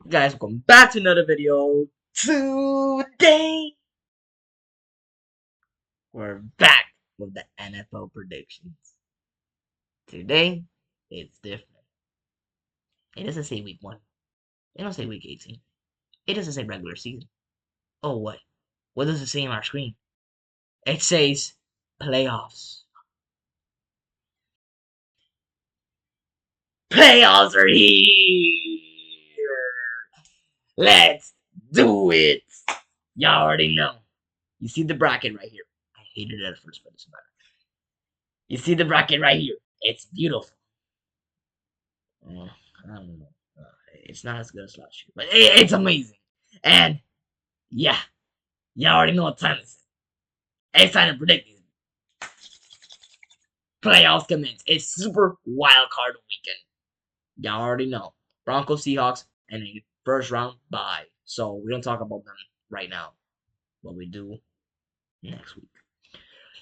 Guys, welcome back to another video. Today, we're back with the NFL predictions. Today, it's different. It doesn't say week 1. It doesn't say week 18. It doesn't say regular season. Oh, what? What does it say on our screen? It says playoffs. Playoffs are here! Let's do it! Y'all already know. You see the bracket right here. I hated it at first, but it doesn't matter. You see the bracket right here. It's beautiful. I don't know. It's not as good as last year, but it's amazing. And yeah, y'all already know what time it is. It's time to predict these playoffs commence. It's Super Wild Card Weekend. Y'all already know. Broncos, Seahawks, and a first round bye. So we don't talk about them right now. But we do next week.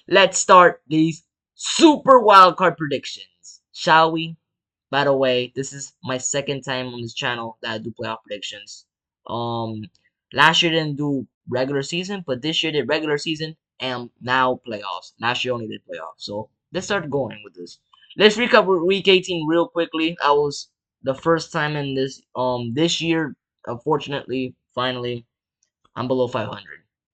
Let's start these Super Wild Card predictions, shall we? By the way, this is my second time on this channel that I do playoff predictions. Last year didn't do regular season, but this year did regular season and now playoffs. Last year only did playoffs. So let's start going with this. Let's recap week 18 real quickly. I was the first time in this year. Unfortunately, finally, I'm below 500.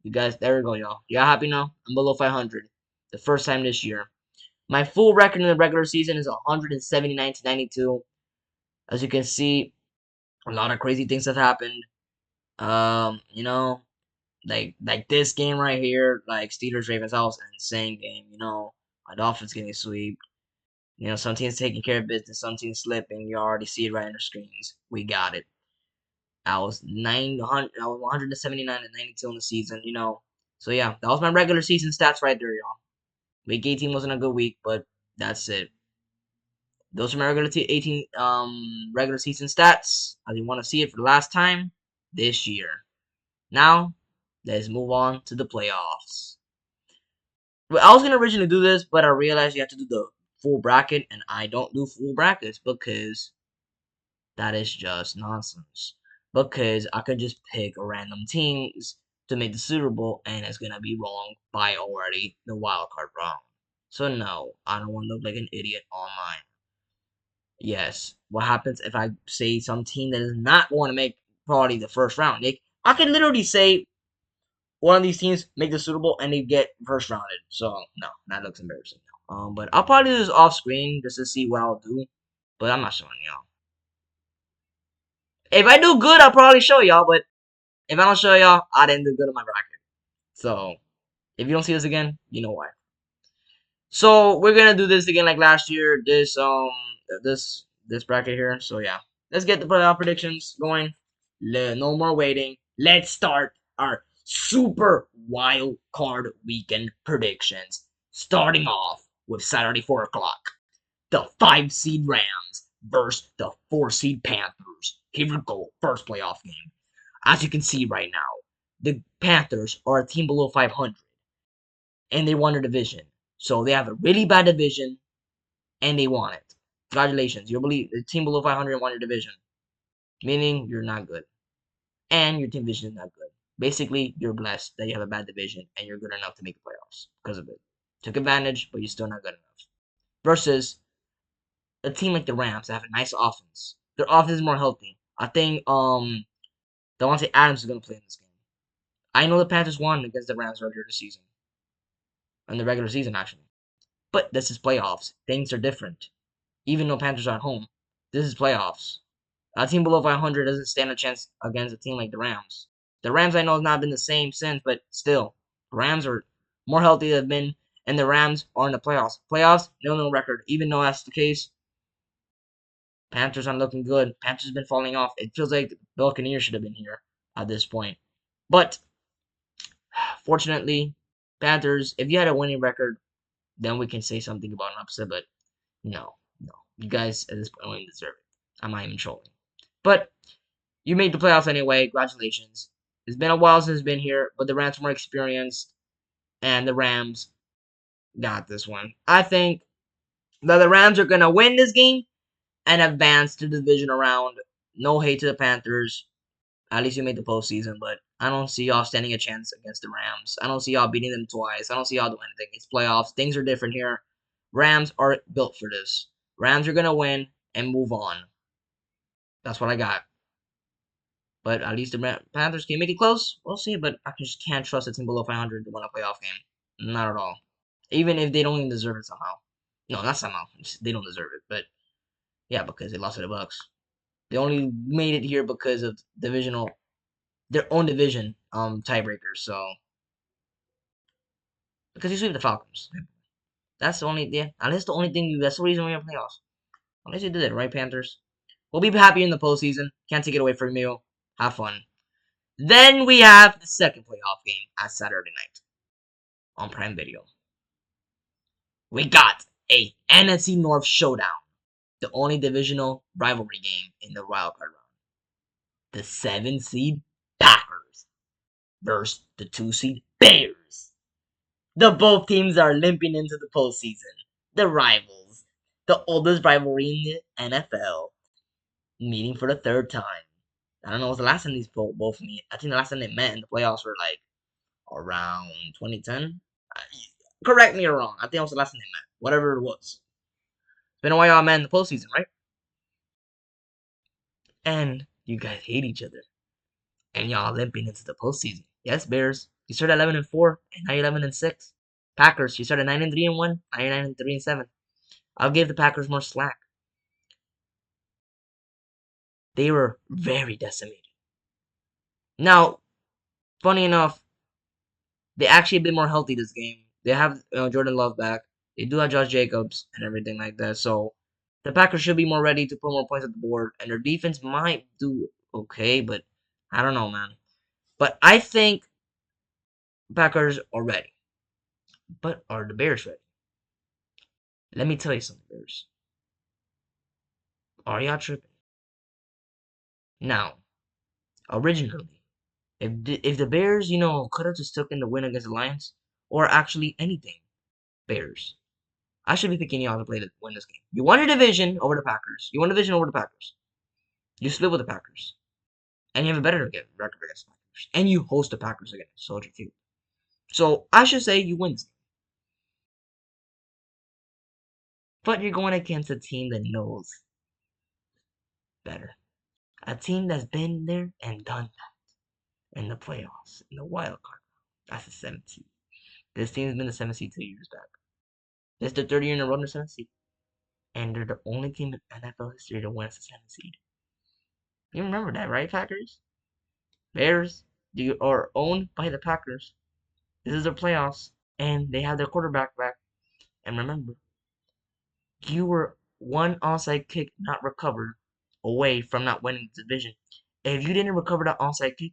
You guys, there we go, y'all. Y'all happy now? I'm below 500. The first time this year. My full record in the regular season is 179 to 92. As you can see, a lot of crazy things have happened. You know, like this game right here, like Steelers Ravens, that was an insane game. You know, my Dolphins getting sweep. You know, some teams taking care of business, some teams slipping. You already see it right on the screens. We got it. I was 900. I was 179 and 92 in the season. You know, so yeah, that was my regular season stats right there, y'all. Week 18 wasn't a good week, but that's it. Those are my regular 18 regular season stats. As you want to see it for the last time this year. Now, let's move on to the playoffs. Well, I was gonna originally do this, but I realized you have to do the full bracket, and I don't do full brackets because that is just nonsense. Because I could just pick random teams to make the Super Bowl, and it's gonna be wrong by already the wild card round. So no, I don't want to look like an idiot online. Yes. What happens if I say some team that is not going to make probably the first round, Nick? I can literally say one of these teams make the Super Bowl and they get first rounded. So no, that looks embarrassing. But I'll probably do this off screen just to see what I'll do. But I'm not showing y'all. If I do good, I'll probably show y'all. But if I don't show y'all, I didn't do good on my bracket. So if you don't see this again, you know why. So we're gonna do this again like last year. This bracket here. So yeah, let's get the playoff predictions going. No more waiting. Let's start our super wild card weekend predictions. Starting off with Saturday 4 o'clock, the 5 seed Rams versus the 4 seed Panthers. Here we go, first playoff game. As you can see right now, the Panthers are a team below 500 and they won their division. So they have a really bad division and they won it. Congratulations. You're the team below 500 won your division. Meaning you're not good. And your team division is not good. Basically, you're blessed that you have a bad division and you're good enough to make the playoffs because of it. Took advantage, but you're still not good enough. Versus a team like the Rams that have a nice offense. Their offense is more healthy. I think Davante Adams is gonna play in this game. I know the Panthers won against the Rams earlier this season. In the regular season actually. But this is playoffs. Things are different. Even though Panthers are at home, this is playoffs. A team below 500 doesn't stand a chance against a team like the Rams. The Rams I know has not been the same since, but still, the Rams are more healthy than they've been, and the Rams are in the playoffs. Playoffs, 0-0 record. Even though that's the case, Panthers aren't looking good. Panthers have been falling off. It feels like the Buccaneers should have been here at this point. But fortunately, Panthers, if you had a winning record, then we can say something about an upset. But no, no, you guys at this point don't even deserve it. I'm not even trolling. But you made the playoffs anyway. Congratulations. It's been a while since it's been here, but the Rams are more experienced, and the Rams got this one. I think that the Rams are gonna win this game and advance to the divisional round. No hate to the Panthers. At least you made the postseason, but I don't see y'all standing a chance against the Rams. I don't see y'all beating them twice. I don't see y'all doing anything. It's playoffs. Things are different here. Rams are built for this. Rams are gonna win and move on. That's what I got. But at least the Panthers can make it close. We'll see, but I just can't trust a team below 500 to win a playoff game. Not at all. Even if they don't even deserve it somehow. No, not somehow. They don't deserve it. But yeah, because they lost to the Bucks. They only made it here because of their own division tiebreakers. So because you sweep the Falcons. That's the only that's the only thing that's the reason we're in playoffs. Unless you did it, right, Panthers? We'll be happy in the postseason. Can't take it away from you. Have fun. Then we have the second playoff game at Saturday night on Prime Video. We got a NFC North showdown. The only divisional rivalry game in the wild card round. The 7 seed Packers versus the 2 seed Bears. The both teams are limping into the postseason. The rivals. The oldest rivalry in the NFL. Meeting for the third time. I don't know what's the last time these both meet. I think the last time they met in the playoffs were like around 2010. Correct me or wrong. I think that was the last time they met. Whatever it was. It's been a while y'all met in the postseason, right? And you guys hate each other. And y'all limping into the postseason. Yes, Bears. You started 11-4, and now you're 11-6. Packers. You started 9-3-1. Now you're 9-3-7. I'll give the Packers more slack. They were very decimated. Now, funny enough, they actually a bit more healthy this game. They have Jordan Love back. They do have Josh Jacobs and everything like that. So the Packers should be more ready to put more points at the board, and their defense might do okay, but I don't know, man. But I think Packers are ready. But are the Bears ready? Let me tell you something, Bears. Are y'all tripping? Now, originally, if the Bears, could have just taken the win against the Lions, or actually anything, Bears, I should be picking y'all to win this game. You won your division over the Packers. You won the division over the Packers. You split with the Packers. And you have a better record against the Packers. And you host the Packers again at Soldier Field. So I should say you win this game. But you're going against a team that knows better. A team that's been there and done that in the playoffs, in the wild card. That's the 7th seed. This team's been the 7th seed 2 years back. This is their 3rd year in a row in the 7th seed. And they're the only team in NFL history to win as the 7th seed. You remember that, right, Packers? Bears are owned by the Packers. This is their playoffs, and they have their quarterback back. And remember, you were one onside kick not recovered away from not winning the division. If you didn't recover that onside kick,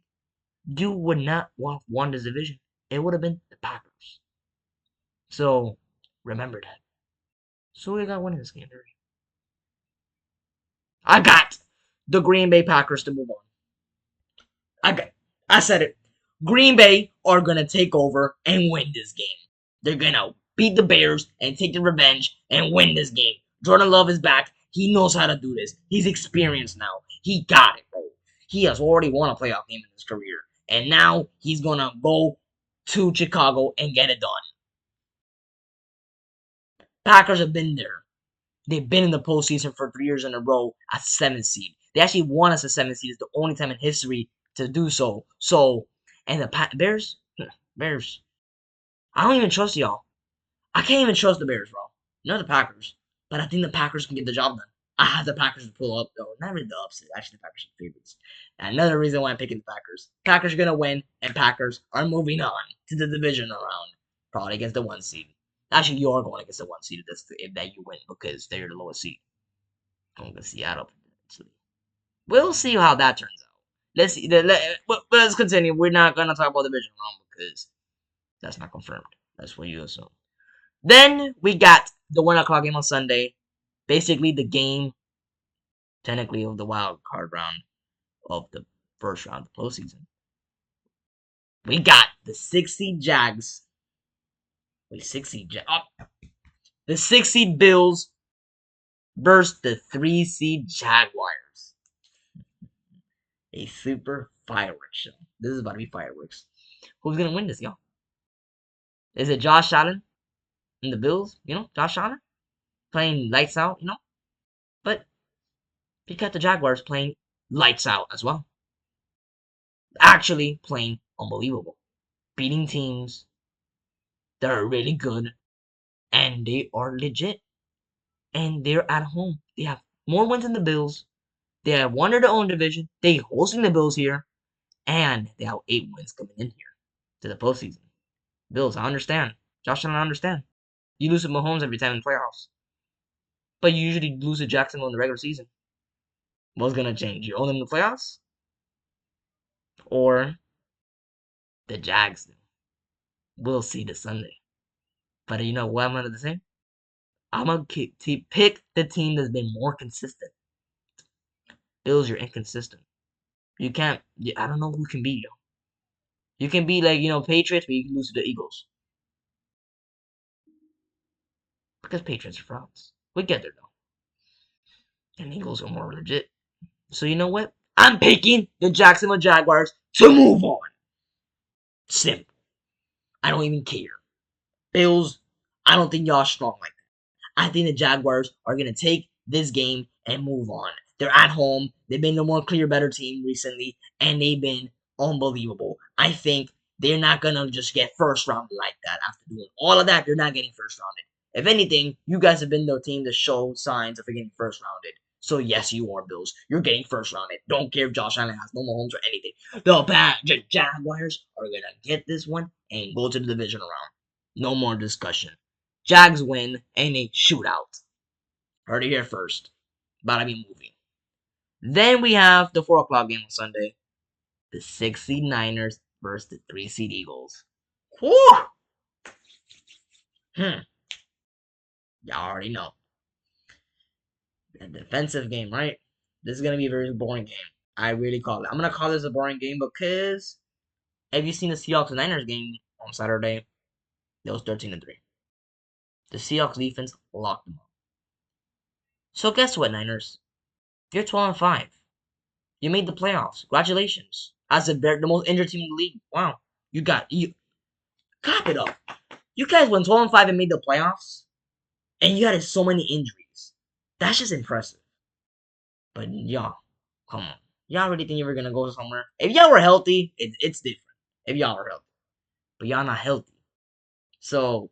you would not have won this division. It would have been the Packers. So remember that. So we got winning this game, Dirty. I got the Green Bay Packers to move on. I said it. Green Bay are gonna take over and win this game. They're gonna beat the Bears and take the revenge and win this game. Jordan Love is back. He knows how to do this. He's experienced now. He got it, bro. He has already won a playoff game in his career. And now he's gonna go to Chicago and get it done. Packers have been there. They've been in the postseason for 3 years in a row as 7th seed. They actually won as a 7th seed. It's the only time in history to do so. And the Bears, I don't even trust y'all. I can't even trust the Bears, bro. Not the Packers. But I think the Packers can get the job done. I have the Packers to pull up, though. Not really the upset. Actually, the Packers are favorites. And another reason why I'm picking the Packers. Packers are going to win, and Packers are moving on to the division round. Probably against the 1 seed. Actually, you are going against the 1 seed if that you win because they're the lowest seed. I'm going to Seattle. We'll see how that turns out. Let's see. Let's continue. We're not going to talk about the division round because that's not confirmed. That's what you assume. Then we got the 1 o'clock game on Sunday. Basically, the game, technically, of the wild card round of the first round of the postseason. We got the 6 seed Jags. Wait, 6 seed the 6 seed Bills versus the 3 seed Jaguars. A super fireworks show. This is about to be fireworks. Who's gonna win this, y'all? Is it Josh Allen and the Bills? Josh Allen playing lights out, But you got the Jaguars playing lights out as well. Actually playing unbelievable. Beating teams that are really good and they are legit. And they're at home. They have more wins than the Bills. They have won their own division. They hosting the Bills here. And they have 8 wins coming in here to the postseason. Bills, I understand. Josh Allen, I understand. You lose to Mahomes every time in the playoffs. But you usually lose to Jacksonville in the regular season. What's going to change? You own them in the playoffs? Or the Jags do? We'll see this Sunday. But you know what I'm going to say? I'm going to pick the team that's been more consistent. Bills, you're inconsistent. You can't. I don't know who can beat you. You can be like, Patriots, but you can lose to the Eagles. Because Patriots are frauds. We get there, though. And Eagles are more legit. So you know what? I'm picking the Jacksonville Jaguars to move on. Simple. I don't even care. Bills, I don't think y'all strong like that. I think the Jaguars are going to take this game and move on. They're at home. They've been the more clear, better team recently, and they've been unbelievable. I think they're not going to just get first rounded like that. After doing all of that, they're not getting first rounded. If anything, you guys have been the team to show signs of getting first rounded. So yes, you are, Bills. You're getting first rounded. Don't care if Josh Allen has no Mahomes or anything. The Jaguars are going to get this one and go to the division round. No more discussion. Jags win and a shootout. Heard it here first. About to be moving. Then we have the 4 o'clock game on Sunday. The 6 seed Niners versus the 3 seed Eagles. Whew! Y'all already know. A defensive game, right? This is going to be a very boring game. I really call it. I'm going to call this a boring game because have you seen the Seahawks and Niners game on Saturday? It was 13-3. The Seahawks defense locked them up. So guess what, Niners? You're 12-5. You made the playoffs. Congratulations. As the most injured team in the league. Wow. You clap it up. You guys went 12-5 and made the playoffs, and you had so many injuries. That's just impressive. But y'all, come on. Y'all really think you were gonna go somewhere? If y'all were healthy, it's different. If y'all were healthy. But y'all not healthy. So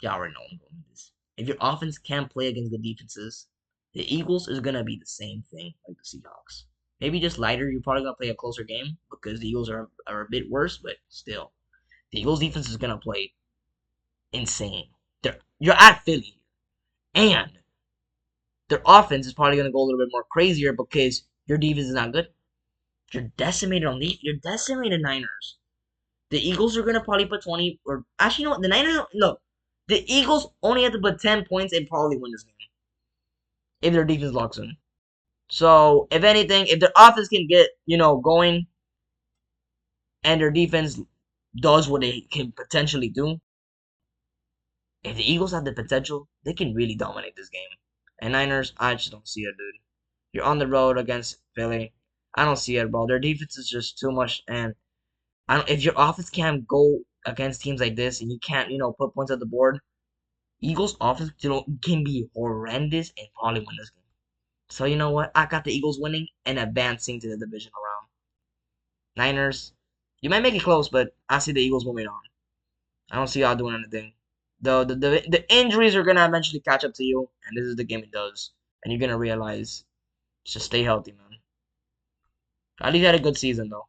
y'all already know I'm going with this. If your offense can't play against the defenses, the Eagles is gonna be the same thing like the Seahawks. Maybe just lighter. You're probably gonna play a closer game because the Eagles are a bit worse, but still, the Eagles defense is gonna play insane. You're at Philly, and their offense is probably gonna go a little bit more crazier because your defense is not good. You're decimated you're decimated Niners. The Eagles are gonna probably put 20 or actually, you know what? The Niners no. The Eagles only have to put 10 points and probably win this game if their defense locks in. So if anything, if their offense can get going, and their defense does what they can potentially do, if the Eagles have the potential, they can really dominate this game. And Niners, I just don't see it, dude. You're on the road against Philly. I don't see it, bro. Their defense is just too much, and if your offense can't go against teams like this, and you can't, put points on the board, Eagles offense, can be horrendous and probably win this game. So you know what? I got the Eagles winning and advancing to the divisional round. Niners, you might make it close, but I see the Eagles moving on. I don't see y'all doing anything. The injuries are gonna eventually catch up to you, and this is the game it does. And you're gonna realize, just stay healthy, man. At least had a good season though.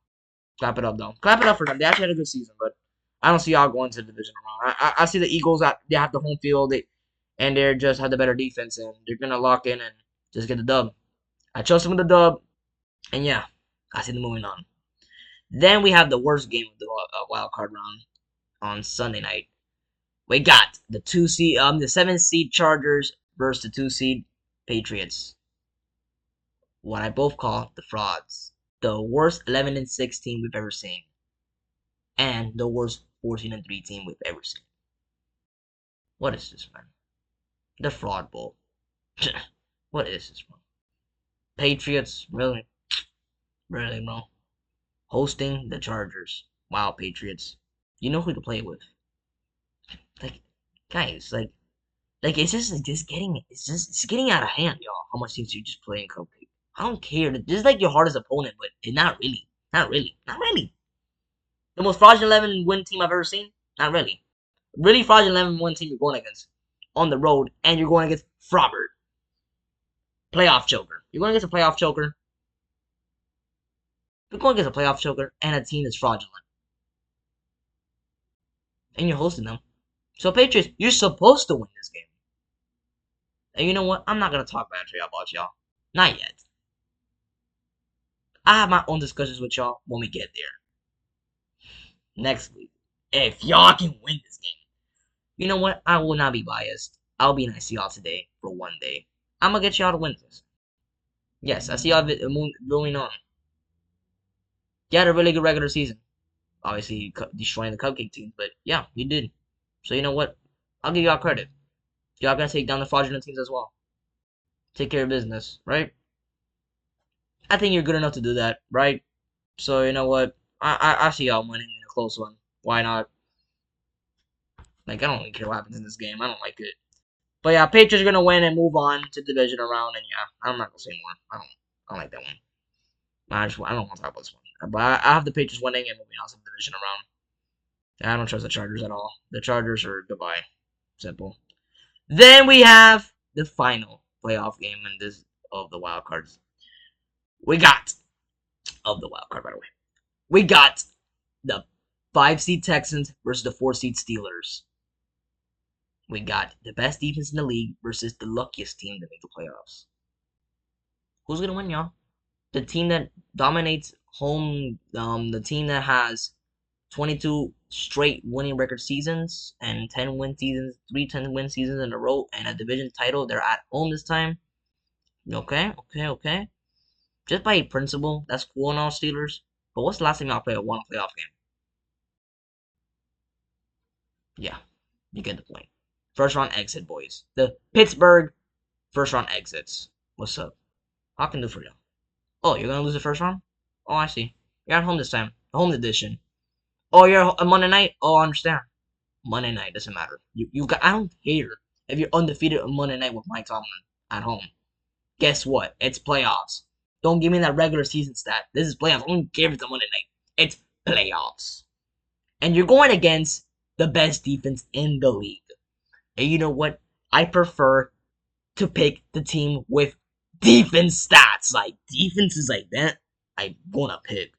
Clap it up though. Clap it up for them. They actually had a good season, but I don't see y'all going to the division round. I see the Eagles. They have the home field, and they're just have the better defense, and they're gonna lock in and just get the dub. I chose them with the dub, and yeah, I see them moving on. Then we have the worst game of the wild card round on Sunday night. We got the 7 seed Chargers versus the 2 seed Patriots. What I both call the frauds. The worst 11-6 team we've ever seen. And the worst 14-3 team we've ever seen. What is this, man? The fraud bowl. What is this, man? Patriots, really? Really, bro? hosting the Chargers. Wow, Patriots. You know who to play with. Like, guys, it's getting out of hand, y'all. How much teams you just play in Cupcake? I don't care. This is like your hardest opponent, but not really. Not really. Not really. The most fraudulent 11 win team I've ever seen? Not really. Really fraudulent 11 win team you're going against on the road, and you're going against Frobert. Playoff choker. You're going against a playoff choker. You're going against a playoff choker and a team that's fraudulent. And you're hosting them. So, Patriots, you're supposed to win this game. And you know what? I'm not going to talk bad to y'all about y'all. Not yet. I have my own discussions with y'all when we get there. Next week. If y'all can win this game. You know what? I will not be biased. I'll be nice to y'all today for one day. I'm going to get y'all to win this. Yes, I see y'all going on. You had a really good regular season. Obviously, destroying the Cupcake team. But yeah, you did. So you know what? I'll give y'all credit. Y'all gonna take down the fraudulent teams as well. Take care of business, right? I think you're good enough to do that, right? So you know what? I see y'all winning in a close one. Why not? Like I don't really care what happens in this game. I don't like it. But yeah, Patriots are gonna win and move on to division round. And yeah, I'm not gonna say more. I don't like that one. I don't want to talk about this one. But I have the Patriots winning and moving on to the division round. I don't trust the Chargers at all. The Chargers are goodbye. Simple. Then we have the final playoff game in this of the wild cards. We got of the wild card, by the way. We got the 5 seed Texans versus the 4 seed Steelers. We got the best defense in the league versus the luckiest team to make the playoffs. Who's gonna win, y'all? The team that dominates home, the team that has 22 straight winning record seasons and 10 win seasons, 10 win seasons in a row, and a division title. They're at home this time. Okay. Just by principle, that's cool and all, Steelers. But what's the last time y'all played a one playoff game? Yeah, you get the point. First round exit, boys. The Pittsburgh first round exits. What's up? How can I do for you? Oh, you're gonna lose the first round? Oh, I see. You're at home this time. Home edition. Oh, you're a Monday night? Oh, I understand. Monday night doesn't matter. You got. I don't care if you're undefeated on Monday night with Mike Tomlin at home. Guess what? It's playoffs. Don't give me that regular season stat. This is playoffs. I don't care if it's a Monday night. It's playoffs. And you're going against the best defense in the league. And you know what? I prefer to pick the team with defense stats. Like, defenses like that, I'm gonna pick.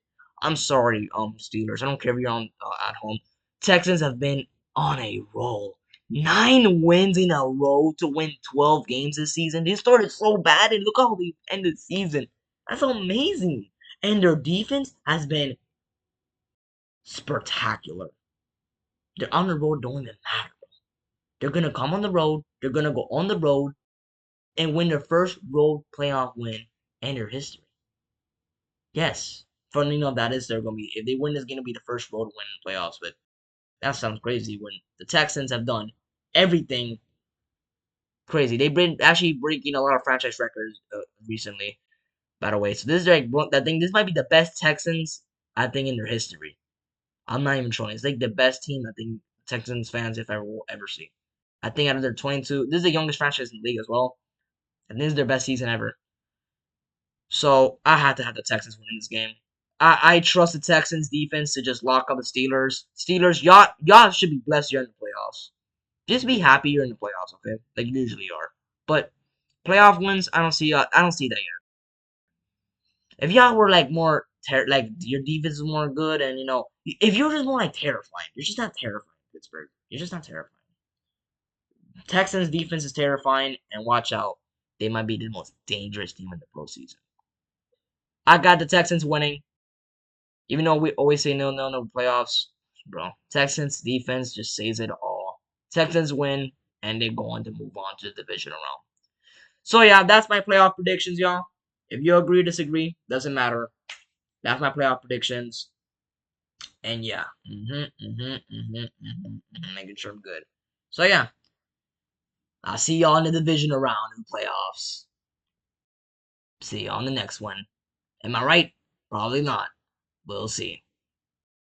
I'm sorry, Steelers. I don't care if you're on at home. Texans have been on a roll. 9 wins in a row to win 12 games this season. They started so bad, and look how they ended the season. That's amazing. And their defense has been spectacular. They're on the road, don't even matter. They're gonna come on the road. They're gonna go on the road and win their first road playoff win in their history. Yes, funny enough, that is they're gonna be if they win, it's gonna be the first road win in the playoffs. But that sounds crazy when the Texans have done everything crazy. They've been actually breaking a lot of franchise records recently. By the way, so this is like that thing. This might be the best Texans I think in their history. I'm not even trolling. It's like the best team I think Texans fans if ever will ever see. I think out of their 22, this is the youngest franchise in the league as well. And this is their best season ever. So I had to have the Texans winning this game. I trust the Texans defense to just lock up the Steelers. Steelers, y'all should be blessed you're in the playoffs. Just be happy you're in the playoffs, okay? Like you usually are. But playoff wins, I don't see that yet. If y'all were like more like your defense is more good, and you know, if you're just more like terrifying, you're just not terrifying, Pittsburgh. You're just not terrifying. Texans defense is terrifying, and watch out, they might be the most dangerous team in the postseason. I got the Texans winning, even though we always say no playoffs, bro. Texans defense just says it all. Texans win, and they're going to move on to the divisional round. So yeah, that's my playoff predictions, y'all. If you agree or disagree, doesn't matter. That's my playoff predictions. And yeah, making sure I'm good. So yeah, I'll see y'all in the division round in the playoffs. See y'all on the next one. Am I right? Probably not. We'll see.